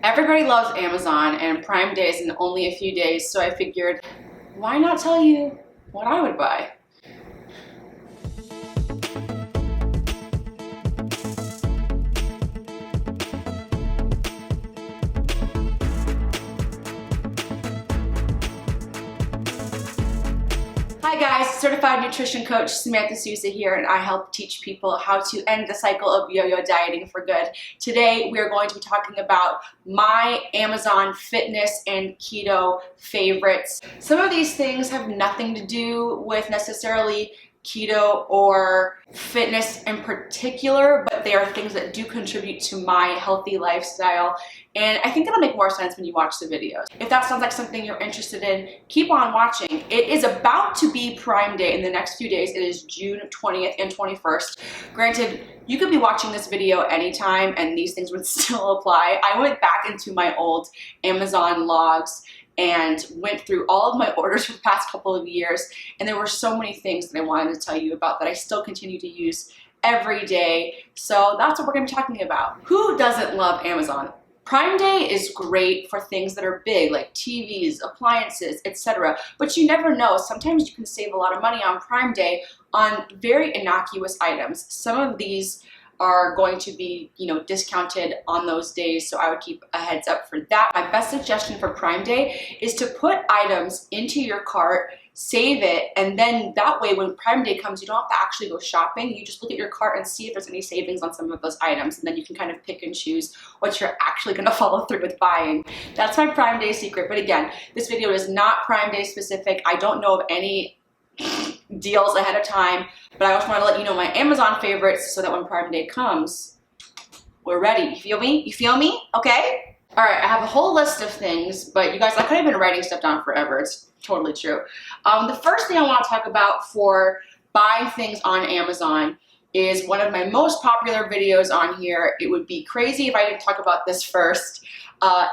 Everybody loves Amazon and Prime Day is in only a few days, so I figured, why not tell you what I would buy? Hi guys, certified nutrition coach Samantha Souza here, and I help teach people how to end the cycle of yo-yo dieting for good. Today we are going to be talking about my Amazon fitness and keto favorites. Some of these things have nothing to do with necessarily keto or fitness in particular, but they are things that do contribute to my healthy lifestyle, and I think it'll make more sense when you watch the videos. If that sounds like something you're interested in, keep on watching. It is about to be Prime Day in the next few days. It is June 20th and 21st. Granted, you could be watching this video anytime and these things would still apply. I went back into my old Amazon logs and went through all of my orders for the past couple of years, and there were so many things that I wanted to tell you about that I still continue to use every day. So that's what we're going to be talking about. Who doesn't love Amazon? Prime Day is great for things that are big, like TVs, appliances, etc. But you never know. Sometimes you can save a lot of money on Prime Day on very innocuous items. Some of these are going to be, discounted on those days, so I would keep a heads up for that. My best suggestion for Prime Day is to put items into your cart, save it, and then that way when Prime Day comes, you don't have to actually go shopping. You just look at your cart and see if there's any savings on some of those items, and then you can kind of pick and choose what you're actually going to follow through with buying. That's my Prime Day secret. But again, this video is not Prime Day specific. I don't know of any deals ahead of time, but I just want to let you know my Amazon favorites so that when Prime Day comes, we're ready. You feel me? You feel me? Okay? All right, I have a whole list of things, but you guys, I could have been writing stuff down forever. It's totally true. The first thing I want to talk about for buying things on Amazon is one of my most popular videos on here. It would be crazy if I didn't talk about this first.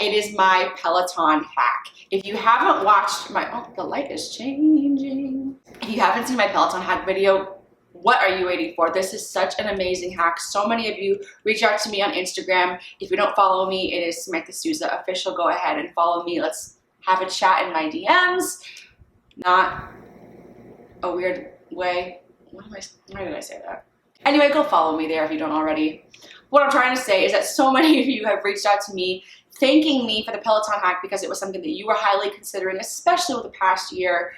It is my Peloton hack. If you haven't watched my, oh, the light is changing. If you haven't seen my Peloton hack video, what are you waiting for? This is such an amazing hack. So many of you reach out to me on Instagram. If you don't follow me, it is Samantha Souza Official. Go ahead and follow me. Let's have a chat in my DMs. Not a weird way. Why did I say that? Anyway, go follow me there if you don't already. What I'm trying to say is that so many of you have reached out to me thanking me for the Peloton hack because it was something that you were highly considering, especially with the past year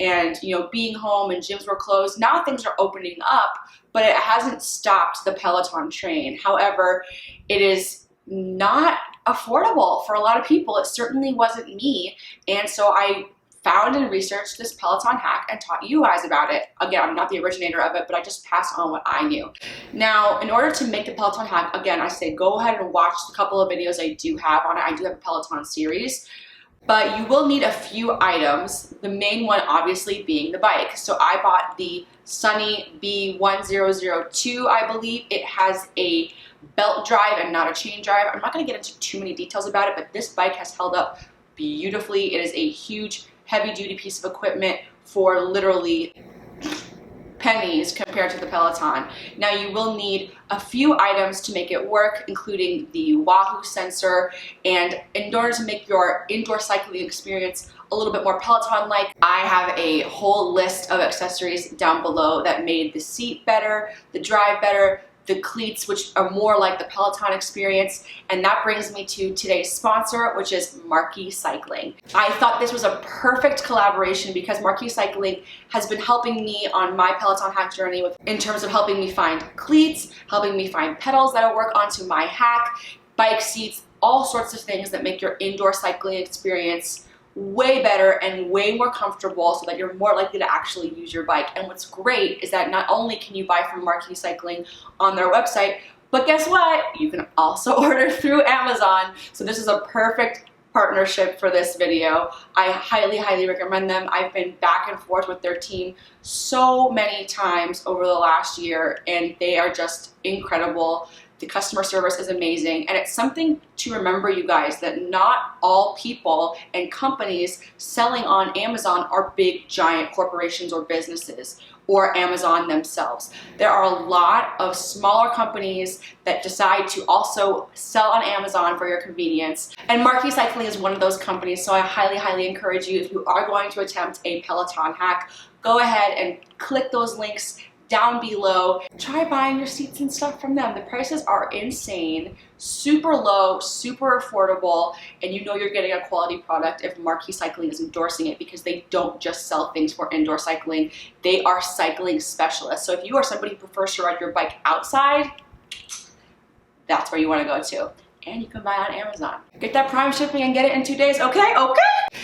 and being home and gyms were closed. Now things are opening up, but it hasn't stopped the Peloton train. However, it is not affordable for a lot of people. It certainly wasn't me, and so I found and researched this Peloton hack and taught you guys about it. Again, I'm not the originator of it, but I just passed on what I knew. Now, in order to make the Peloton hack, again, I say go ahead and watch the couple of videos I do have on it. I do have a Peloton series, but you will need a few items. The main one, obviously, being the bike. So I bought the Sunny B1002, I believe. It has a belt drive and not a chain drive. I'm not gonna get into too many details about it, but this bike has held up beautifully. It is a huge heavy-duty piece of equipment for literally pennies compared to the Peloton. Now you will need a few items to make it work, including the Wahoo sensor, and in order to make your indoor cycling experience a little bit more Peloton-like, I have a whole list of accessories down below that made the seat better, the drive better, the cleats, which are more like the Peloton experience. And that brings me to today's sponsor, which is Marquee Cycling. I thought this was a perfect collaboration because Marquee Cycling has been helping me on my Peloton hack journey in terms of helping me find cleats, helping me find pedals that'll work onto my hack, bike seats, all sorts of things that make your indoor cycling experience way better and way more comfortable so that you're more likely to actually use your bike. And what's great is that not only can you buy from Marquee Cycling on their website, but guess what? You can also order through Amazon. So this is a perfect partnership for this video. I highly, highly recommend them. I've been back and forth with their team so many times over the last year, and they are just incredible. The customer service is amazing, and it's something to remember, you guys, that not all people and companies selling on Amazon are big, giant corporations or businesses, or Amazon themselves. There are a lot of smaller companies that decide to also sell on Amazon for your convenience. And Marquee Cycling is one of those companies, so I highly, highly encourage you, if you are going to attempt a Peloton hack, go ahead and click those links down below. Try buying your seats and stuff from them. The prices are insane, super low, super affordable, and you know you're getting a quality product if Marquee Cycling is endorsing it, because they don't just sell things for indoor cycling. They are cycling specialists. So if you are somebody who prefers to ride your bike outside, that's where you want to go to. And you can buy on Amazon. Get that Prime shipping and get it in 2 days, okay?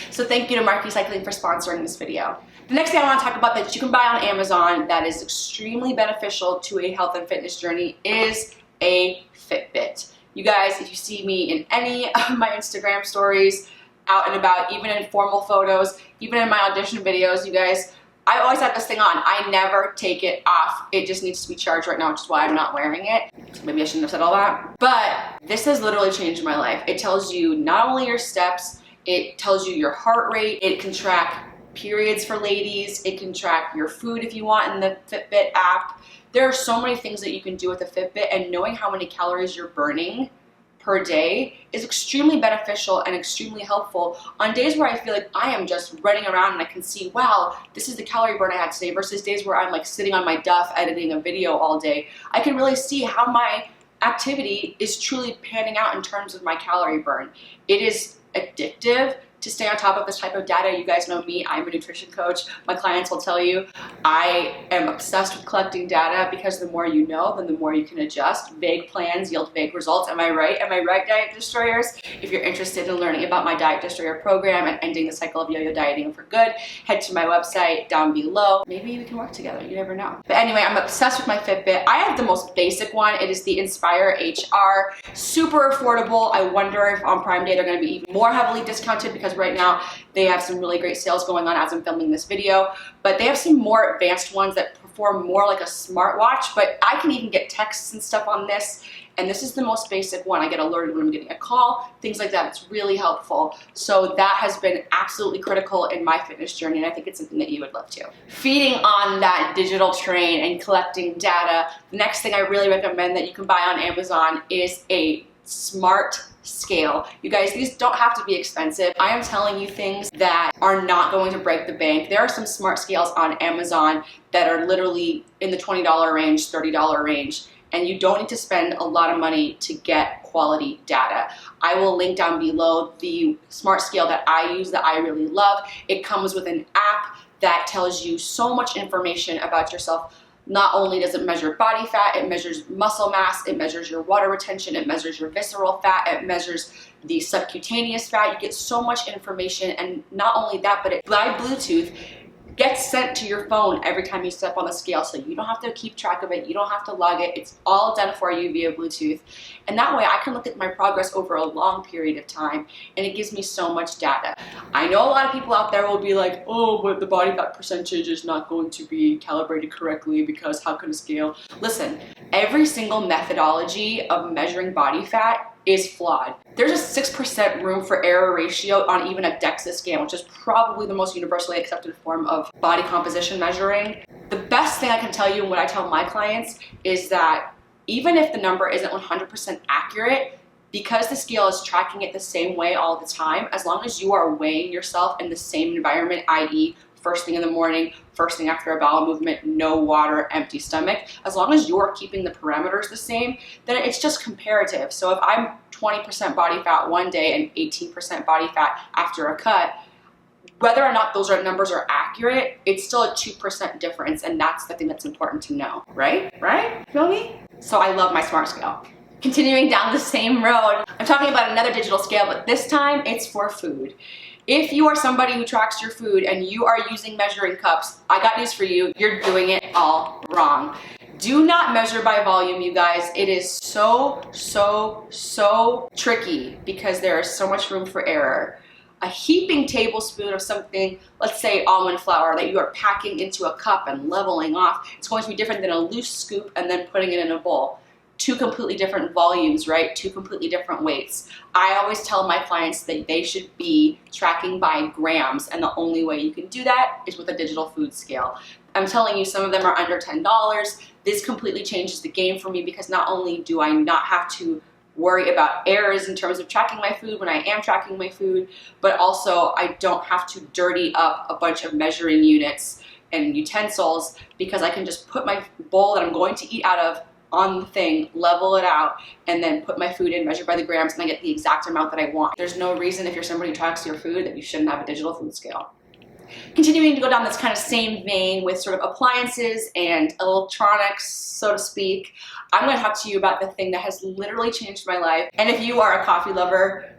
So thank you to Marquee Cycling for sponsoring this video. The next thing I want to talk about that you can buy on Amazon that is extremely beneficial to a health and fitness journey is a Fitbit. You guys, if you see me in any of my Instagram stories, out and about, even in formal photos, even in my audition videos, you guys, I always have this thing on. I never take it off. It just needs to be charged right now, which is why I'm not wearing it. So maybe I shouldn't have said all that. But this has literally changed my life. It tells you not only your steps, it tells you your heart rate, it can track periods for ladies, it can track your food if you want in the Fitbit app. There are so many things that you can do with a Fitbit, and knowing how many calories you're burning per day is extremely beneficial and extremely helpful on days where I feel like I am just running around and I can see, wow, this is the calorie burn I had today, versus days where I'm like sitting on my duff editing a video all day. I can really see how my activity is truly panning out in terms of my calorie burn. It is addictive to stay on top of this type of data. You guys know me, I'm a nutrition coach. My clients will tell you I am obsessed with collecting data, because the more you know, then the more you can adjust. Vague plans yield vague results. Am I right? Am I right, Diet Destroyers? If you're interested in learning about my Diet Destroyer program and ending the cycle of yo-yo dieting for good, head to my website down below. Maybe we can work together, you never know. But anyway, I'm obsessed with my Fitbit. I have the most basic one. It is the Inspire HR. Super affordable. I wonder if on Prime Day they're gonna be even more heavily discounted, because right now they have some really great sales going on as I'm filming this video. But they have some more advanced ones that perform more like a smartwatch, but I can even get texts and stuff on this. And this is the most basic one. I get alerted when I'm getting a call, things like that. It's really helpful. So that has been absolutely critical in my fitness journey, and I think it's something that you would love to. Feeding on that digital train and collecting data, the next thing I really recommend that you can buy on Amazon is a smart scale. You guys, these don't have to be expensive. I am telling you things that are not going to break the bank. There are some smart scales on Amazon that are literally in the $20 range, $30 range, and you don't need to spend a lot of money to get quality data. I will link down below the smart scale that I use that I really love. It comes with an app that tells you so much information about yourself. Not only does it measure body fat, it measures muscle mass, it measures your water retention, it measures your visceral fat, it measures the subcutaneous fat. You get so much information, and not only that, but it by Bluetooth gets sent to your phone every time you step on the scale, so you don't have to keep track of it, you don't have to log it, it's all done for you via Bluetooth. And that way I can look at my progress over a long period of time, and it gives me so much data. I know a lot of people out there will be like, oh, but the body fat percentage is not going to be calibrated correctly because how can a scale? Listen, every single methodology of measuring body fat is flawed. There's a 6% room for error ratio on even a DEXA scan, which is probably the most universally accepted form of body composition measuring. The best thing I can tell you and what I tell my clients is that even if the number isn't 100% accurate, because the scale is tracking it the same way all the time, as long as you are weighing yourself in the same environment, i.e. first thing in the morning, first thing after a bowel movement, no water, empty stomach, as long as you're keeping the parameters the same, then it's just comparative. So if I'm 20% body fat one day and 18% body fat after a cut, whether or not those numbers are accurate, it's still a 2% difference, and that's the thing that's important to know, right? Right? Feel me? So I love my smart scale. Continuing down the same road, I'm talking about another digital scale, but this time it's for food. If you are somebody who tracks your food and you are using measuring cups, I got news for you, you're doing it all wrong. Do not measure by volume, you guys. It is so tricky because there is so much room for error. A heaping tablespoon of something, let's say almond flour, that you are packing into a cup and leveling off, it's going to be different than a loose scoop and then putting it in a bowl. two completely different volumes, right? Two completely different weights. I always tell my clients that they should be tracking by grams, and the only way you can do that is with a digital food scale. I'm telling you, some of them are under $10. This completely changes the game for me because not only do I not have to worry about errors in terms of tracking my food when I am tracking my food, but also I don't have to dirty up a bunch of measuring units and utensils because I can just put my bowl that I'm going to eat out of on the thing, level it out, and then put my food in, measure by the grams, and I get the exact amount that I want. There's no reason if you're somebody who tracks your food that you shouldn't have a digital food scale. Continuing to go down this kind of same vein with sort of appliances and electronics, so to speak, I'm going to talk to you about the thing that has literally changed my life. And if you are a coffee lover,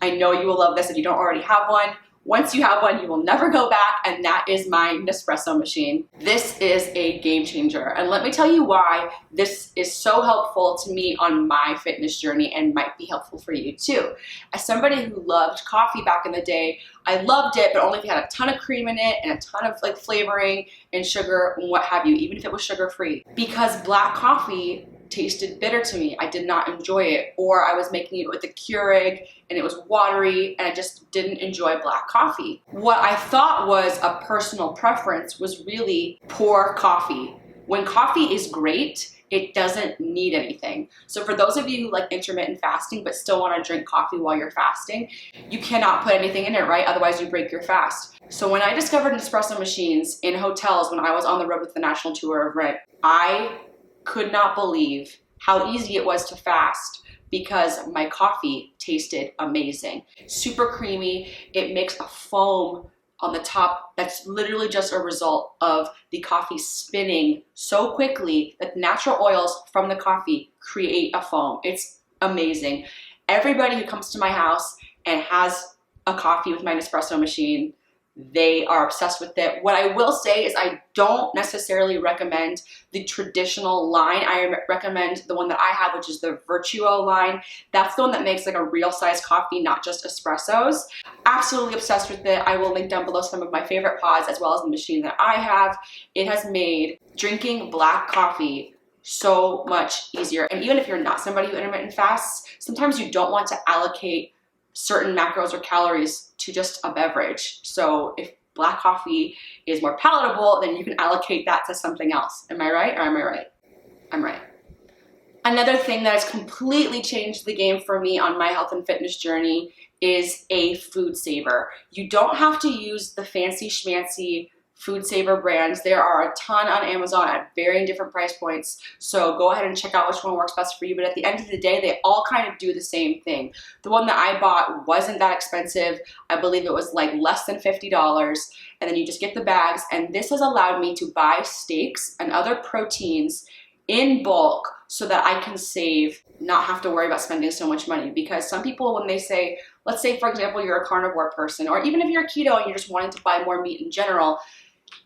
I know you will love this if you don't already have one. Once you have one, you will never go back, and that is my Espresso machine. This is a game changer, and let me tell you why this is so helpful to me on my fitness journey and might be helpful for you too. As somebody who loved coffee back in the day, I loved it, but only if it had a ton of cream in it and a ton of like flavoring and sugar and what have you, even if it was sugar-free. Because black coffee tasted bitter to me. I did not enjoy it, or I was making it with a Keurig and it was watery and I just didn't enjoy black coffee. What I thought was a personal preference was really poor coffee. When coffee is great, it doesn't need anything. So for those of you who like intermittent fasting but still want to drink coffee while you're fasting, you cannot put anything in it, right? Otherwise you break your fast. So when I discovered espresso machines in hotels when I was on the road with the national tour of RED, I could not believe how easy it was to fast because my coffee tasted amazing. Super creamy. It makes a foam on the top that's literally just a result of the coffee spinning so quickly that the natural oils from the coffee create a foam. It's amazing. Everybody who comes to my house and has a coffee with my espresso machine, they are obsessed with it. What I will say is I don't necessarily recommend the traditional line. I recommend the one that I have, which is the Virtuo line. That's the one that makes like a real size coffee, not just espressos. Absolutely obsessed with it. I will link down below some of my favorite pods as well as the machine that I have. It has made drinking black coffee so much easier. And even if you're not somebody who intermittent fasts, sometimes you don't want to allocate certain macros or calories to just a beverage. So if black coffee is more palatable, then you can allocate that to something else. Am I right or am I right? I'm right. Another thing that has completely changed the game for me on my health and fitness journey is a food saver. You don't have to use the fancy schmancy food saver brands. There are a ton on Amazon at varying different price points. So go ahead and check out which one works best for you. But at the end of the day, they all kind of do the same thing. The one that I bought wasn't that expensive. I believe it was like less than $50. And then you just get the bags. And this has allowed me to buy steaks and other proteins in bulk so that I can save, not have to worry about spending so much money. Because some people, when they say, let's say for example, you're a carnivore person, or even if you're keto and you're just wanting to buy more meat in general,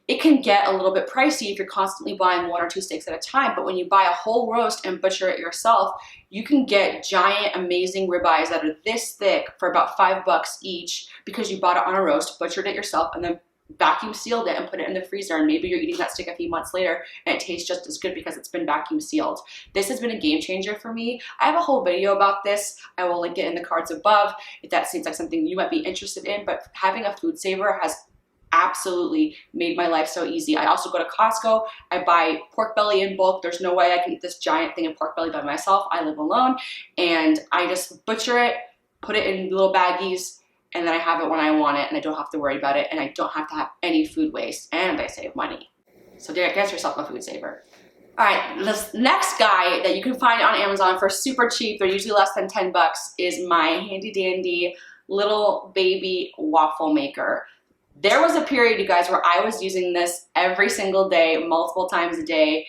it can get a little bit pricey if you're constantly buying 1 or 2 steaks at a time. But when you buy a whole roast and butcher it yourself, you can get giant, amazing ribeyes that are this thick for about $5 each because you bought it on a roast, butchered it yourself, and then vacuum sealed it and put it in the freezer. And maybe you're eating that steak a few months later and it tastes just as good because it's been vacuum sealed. This has been a game changer for me. I have a whole video about this. I will link it in the cards above if that seems like something you might be interested in. But having a food saver has absolutely made my life so easy. I also go to Costco. I buy pork belly in bulk. There's no way I can eat this giant thing of pork belly by myself. I live alone, and I just butcher it, put it in little baggies, and then I have it when I want it, and I don't have to worry about it, and I don't have to have any food waste, and I save money. So get yourself a food saver. All right, this next guy that you can find on Amazon for super cheap, they're usually less than $10, is my handy dandy little baby waffle maker. There was a period, you guys, where I was using this every single day, multiple times a day.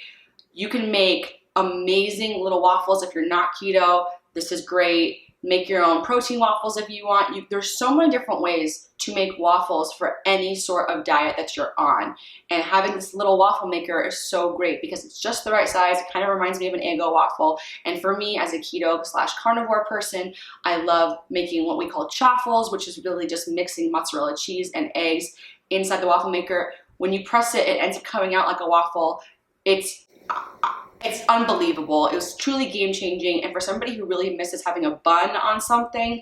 You can make amazing little waffles if you're not keto. This is great. Make your own protein waffles if you want. There's so many different ways to make waffles for any sort of diet that you're on. And having this little waffle maker is so great because it's just the right size. It kind of reminds me of an Eggo waffle. And for me, as a keto/carnivore person, I love making what we call chaffles, which is really just mixing mozzarella cheese and eggs inside the waffle maker. When you press it, it ends up coming out like a waffle. It's It's unbelievable. It was truly game changing. And for somebody who really misses having a bun on something,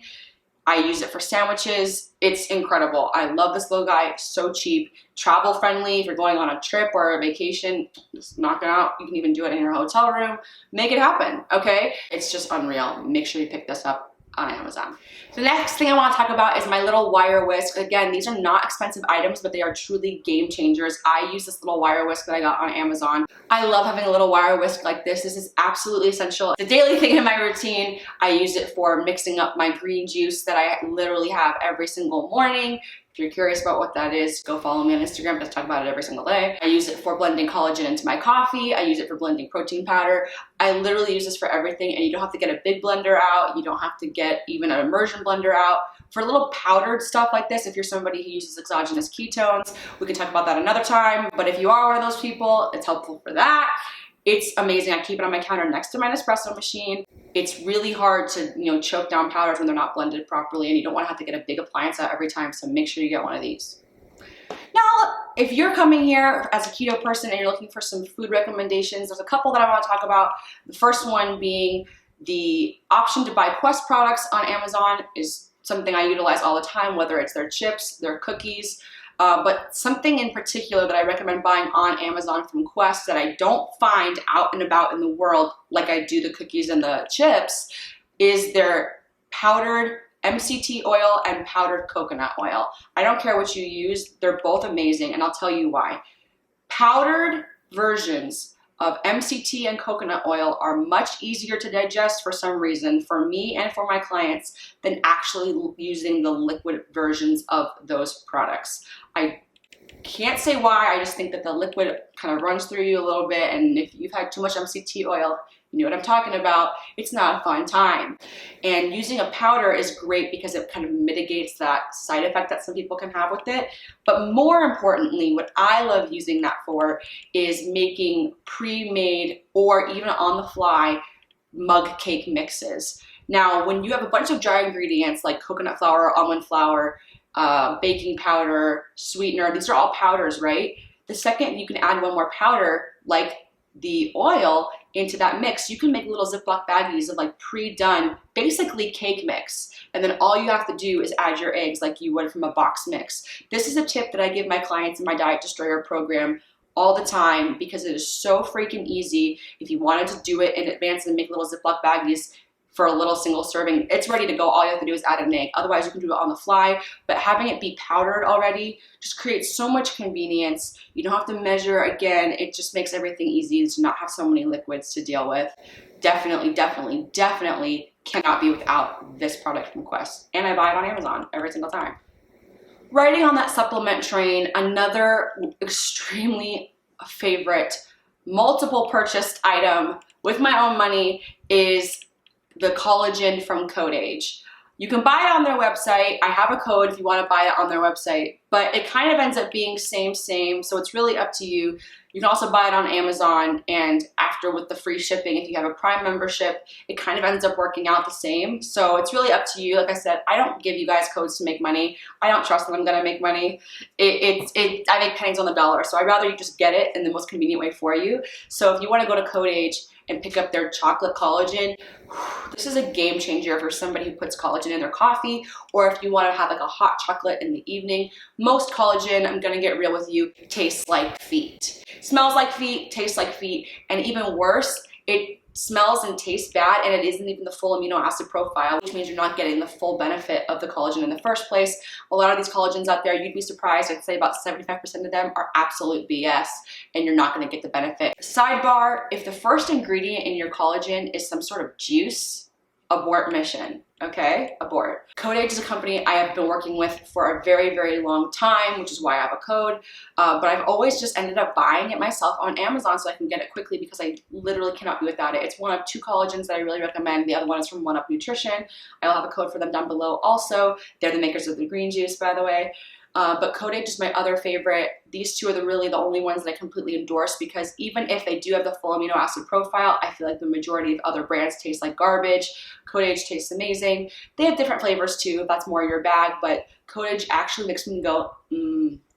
I use it for sandwiches. It's incredible. I love this little guy. So cheap, travel friendly. If you're going on a trip or a vacation, just knock it out. You can even do it in your hotel room. Make it happen, okay? It's just unreal. Make sure you pick this up on Amazon. The next thing I want to talk about is my little wire whisk. Again, these are not expensive items, but they are truly game changers. I use this little wire whisk that I got on Amazon. I love having a little wire whisk like this. This is absolutely essential. The daily thing in my routine. I use it for mixing up my green juice that I literally have every single morning. If you're curious about what that is, go follow me on Instagram. I talk about it every single day. I use it for blending collagen into my coffee. I use it for blending protein powder. I literally use this for everything, and you don't have to get a big blender out. You don't have to get even an immersion blender out. For little powdered stuff like this, if you're somebody who uses exogenous ketones, we can talk about that another time. But if you are one of those people, it's helpful for that. It's amazing. I keep it on my counter next to my Espresso machine. It's really hard to, choke down powders when they're not blended properly, and you don't want to have to get a big appliance out every time, so make sure you get one of these. Now, if you're coming here as a keto person and you're looking for some food recommendations, there's a couple that I want to talk about. The first one being the option to buy Quest products on Amazon is something I utilize all the time, whether it's their chips, their cookies, but something in particular that I recommend buying on Amazon from Quest that I don't find out and about in the world like I do the cookies and the chips is their powdered MCT oil and powdered coconut oil. I don't care what you use, they're both amazing, and I'll tell you why. Powdered versions of MCT and coconut oil are much easier to digest for some reason for me and for my clients than actually using the liquid versions of those products. I can't say why, I just think that the liquid kind of runs through you a little bit, and if you've had too much MCT oil, you know what I'm talking about, it's not a fun time. And using a powder is great because it kind of mitigates that side effect that some people can have with it. But more importantly, what I love using that for is making pre-made or even on the fly mug cake mixes. Now, when you have a bunch of dry ingredients like coconut flour, almond flour, baking powder, sweetener, these are all powders, right? The second you can add one more powder, like the oil, into that mix, you can make little Ziploc baggies of like pre-done, basically cake mix. And then all you have to do is add your eggs like you would from a box mix. This is a tip that I give my clients in my Diet Destroyer program all the time because it is so freaking easy. If you wanted to do it in advance and make little Ziploc baggies for a little single serving, it's ready to go. All you have to do is add an egg. Otherwise, you can do it on the fly, but having it be powdered already just creates so much convenience. You don't have to measure again. It just makes everything easy to not have so many liquids to deal with. Definitely, definitely, definitely cannot be without this product from Quest. And I buy it on Amazon every single time. Riding on that supplement train, another extremely favorite, multiple purchased item with my own money is the collagen from Codeage. You can buy it on their website. I have a code if you want to buy it on their website, but it kind of ends up being same, so it's really up to you. You can also buy it on Amazon, and after with the free shipping, if you have a Prime membership, it kind of ends up working out the same. So it's really up to you. Like I said, I don't give you guys codes to make money. I don't trust that I'm gonna make money. I make pennies on the dollar, so I'd rather you just get it in the most convenient way for you. So if you want to go to Codeage and pick up their chocolate collagen, this is a game changer for somebody who puts collagen in their coffee, or if you want to have like a hot chocolate in the evening. Most collagen, I'm gonna get real with you, tastes like feet. Smells like feet, tastes like feet, and even worse, it smells and tastes bad, and it isn't even the full amino acid profile, which means you're not getting the full benefit of the collagen in the first place. A lot of these collagens out there, you'd be surprised, I'd say about 75% of them are absolute BS, and you're not gonna get the benefit. Sidebar, if the first ingredient in your collagen is some sort of juice, abort mission, okay? Abort. Codeage is a company I have been working with for a very, very long time, which is why I have a code, but I've always just ended up buying it myself on Amazon so I can get it quickly because I literally cannot be without it. It's one of 2 collagens that I really recommend. The other one is from One Up Nutrition. I'll have a code for them down below also. They're the makers of the green juice, by the way. But Codeage is my other favorite. These 2 are really the only ones that I completely endorse because even if they do have the full amino acid profile, I feel like the majority of other brands taste like garbage. Codeage tastes amazing. They have different flavors too, if that's more your bag, but Codeage actually makes me go,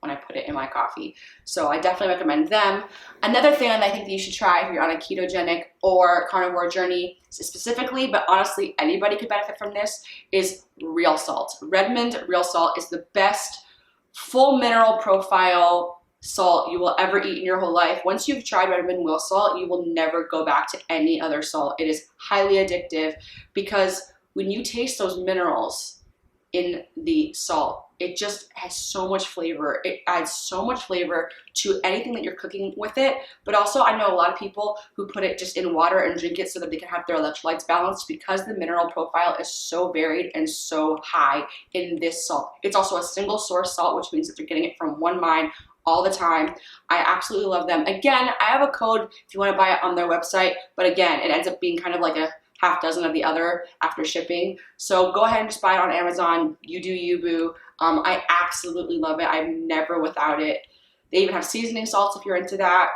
when I put it in my coffee. So I definitely recommend them. Another thing that I think that you should try if you're on a ketogenic or carnivore journey specifically, but honestly anybody could benefit from this, is real salt. REDMOND real salt is the best full mineral profile salt you will ever eat in your whole life. Once you've tried REDMOND real salt, you will never go back to any other salt. It is highly addictive because when you taste those minerals in the salt, it just has so much flavor. It adds so much flavor to anything that you're cooking with it. But also, I know a lot of people who put it just in water and drink it so that they can have their electrolytes balanced, because the mineral profile is so varied and so high in this salt. It's also a single source salt, which means that they're getting it from one mine all the time. I absolutely love them. Again, I have a code if you want to buy it on their website, but again, it ends up being kind of like a half dozen of the other after shipping. So go ahead and just buy it on Amazon. You do you, boo. I absolutely love it. I'm never without it. They even have seasoning salts if you're into that.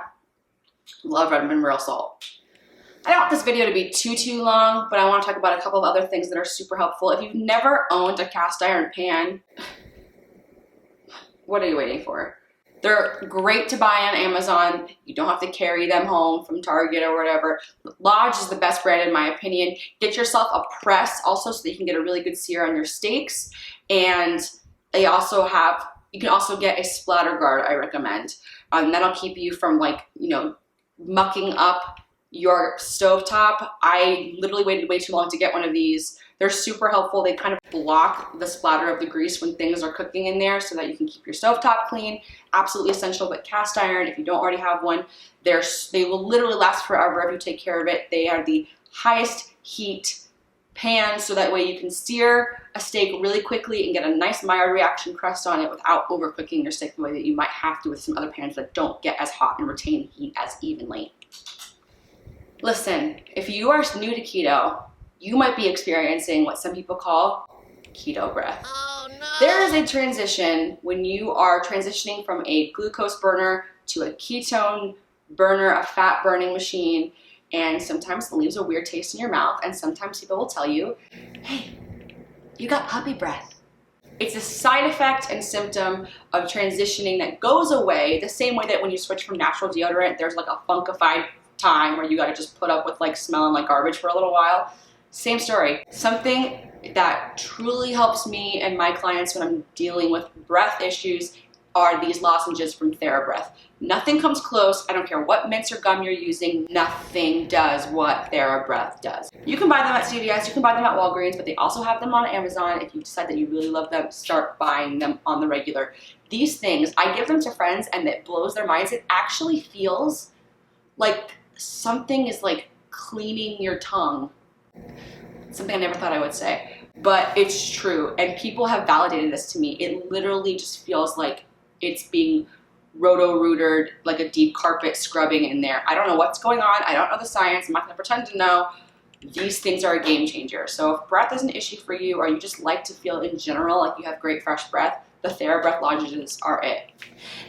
Love REDMOND real salt. I don't want this video to be too long, but I want to talk about a couple of other things that are super helpful. If you've never owned a cast iron pan, what are you waiting for? They're great to buy on Amazon. You don't have to carry them home from Target or whatever. Lodge is the best brand in my opinion. Get yourself a press also so that you can get a really good sear on your steaks. And they also have, you can also get a splatter guard, I recommend. That'll keep you from, like, you know, mucking up your stovetop. I literally waited way too long to get one of these. They're super helpful. They kind of block the splatter of the grease when things are cooking in there so that you can keep your stovetop clean. Absolutely essential. But cast iron, if you don't already have one, they will literally last forever if you take care of it. They are the highest heat pan, so that way you can sear a steak really quickly and get a nice Maillard reaction crust on it without overcooking your steak the way that you might have to with some other pans that don't get as hot and retain heat as evenly. Listen, if you are new to keto, you might be experiencing what some people call keto breath. Oh, no. There is a transition when you are transitioning from a glucose burner to a ketone burner, a fat burning machine, and sometimes it leaves a weird taste in your mouth, and sometimes people will tell you, hey, you got puppy breath. It's a side effect and symptom of transitioning that goes away the same way that when you switch from natural deodorant, there's like a funkified time where you gotta just put up with like smelling like garbage for a little while. Same story. Something that truly helps me and my clients when I'm dealing with breath issues are these lozenges from TheraBreath. Nothing comes close. I don't care what mints or gum you're using. Nothing does what TheraBreath does. You can buy them at CVS. You can buy them at Walgreens, but they also have them on Amazon. If you decide that you really love them, start buying them on the regular. These things, I give them to friends and it blows their minds. It actually feels like something is like cleaning your tongue. Something I never thought I would say, but it's true. And people have validated this to me. It literally just feels like it's being roto-rootered, like a deep carpet scrubbing in there. I don't know what's going on. I don't know the science. I'm not gonna pretend to know. These things are a game changer. So if breath is an issue for you, or you just like to feel in general like you have great fresh breath, the TheraBreath lozenges are it.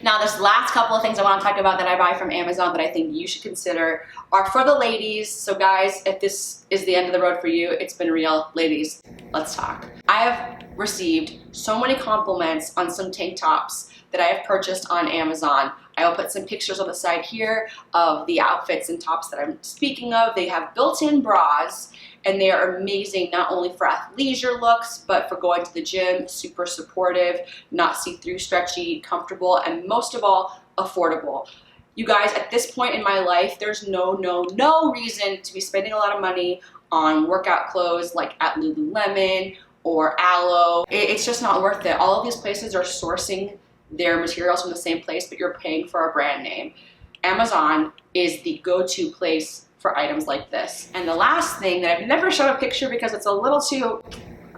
Now, this last couple of things I want to talk about that I buy from Amazon that I think you should consider are for the ladies. So guys, if this is the end of the road for you, it's been real. Ladies, let's talk. I have received so many compliments on some tank tops that I have purchased on Amazon. I will put some pictures on the side here of the outfits and tops that I'm speaking of. They have built-in bras, and they are amazing not only for athleisure looks, but for going to the gym. Super supportive, not see-through, stretchy, comfortable, and most of all, affordable. You guys, at this point in my life, there's no reason to be spending a lot of money on workout clothes like at Lululemon or Aloe. It's just not worth it. All of these places are sourcing their materials from the same place, but you're paying for a brand name. Amazon is the go-to place for items like this. And the last thing that I've never shown a picture because it's a little too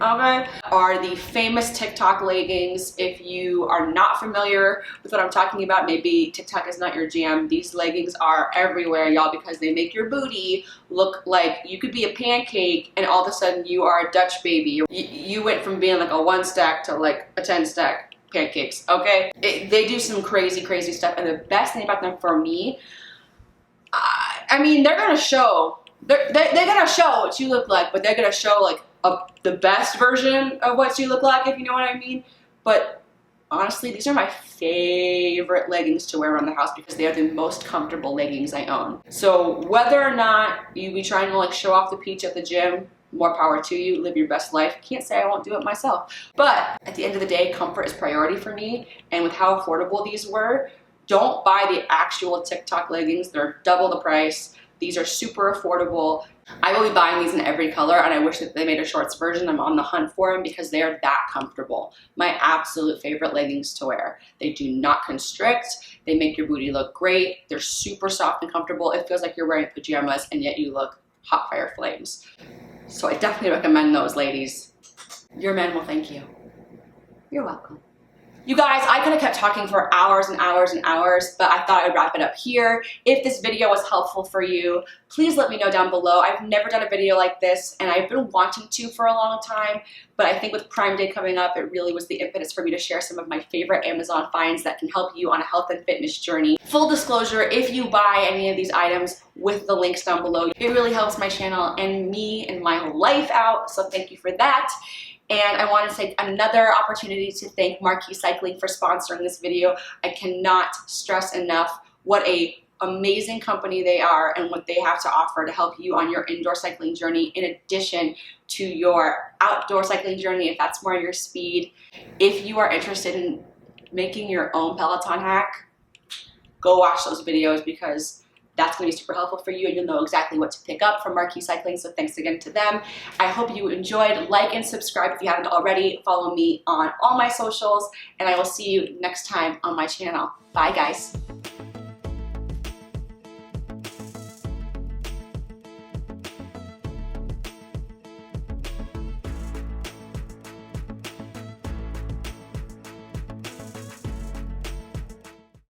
okay, are the famous TikTok leggings. If you are not familiar with what I'm talking about, maybe TikTok is not your jam. These leggings are everywhere, y'all, because they make your booty look like you could be a pancake and all of a sudden you are a Dutch baby. You went from being like a 1 stack to like a 10 stack pancakes, okay? They do some crazy stuff, and the best thing about them for me, I mean, they're gonna show, they're gonna show what you look like, but they're gonna show like the best version of what you look like, if you know what I mean. But honestly, these are my favorite leggings to wear around the house because they are the most comfortable leggings I own. So whether or not you be trying to like show off the peach at the gym, more power to you, live your best life. Can't say I won't do it myself. But at the end of the day, comfort is priority for me. And with how affordable these were, don't buy the actual TikTok leggings. They're double the price. These are super affordable. I will be buying these in every color, and I wish that they made a shorts version. I'm on the hunt for them because they are that comfortable. My absolute favorite leggings to wear. They do not constrict. They make your booty look great. They're super soft and comfortable. It feels like you're wearing pajamas, and yet you look hot fire flames. So I definitely recommend those, ladies. Your men will thank you. You're welcome. You guys, I could have kept talking for hours and hours and hours, but I thought I would wrap it up here. If this video was helpful for you, please let me know down below. I've never done a video like this, and I've been wanting to for a long time, but I think with Prime Day coming up, it really was the impetus for me to share some of my favorite Amazon finds that can help you on a health and fitness journey. Full disclosure, if you buy any of these items with the links down below, it really helps my channel and me and my life out, so thank you for that. And I want to take another opportunity to thank Marquee Cycling for sponsoring this video. I cannot stress enough what an amazing company they are and what they have to offer to help you on your indoor cycling journey in addition to your outdoor cycling journey if that's more your speed. If you are interested in making your own Peloton hack, go watch those videos because that's going to be super helpful for you and you'll know exactly what to pick up from Marquee Cycling, so thanks again to them. I hope you enjoyed. Like and subscribe if you haven't already. Follow me on all my socials, and I will see you next time on my channel. Bye, guys.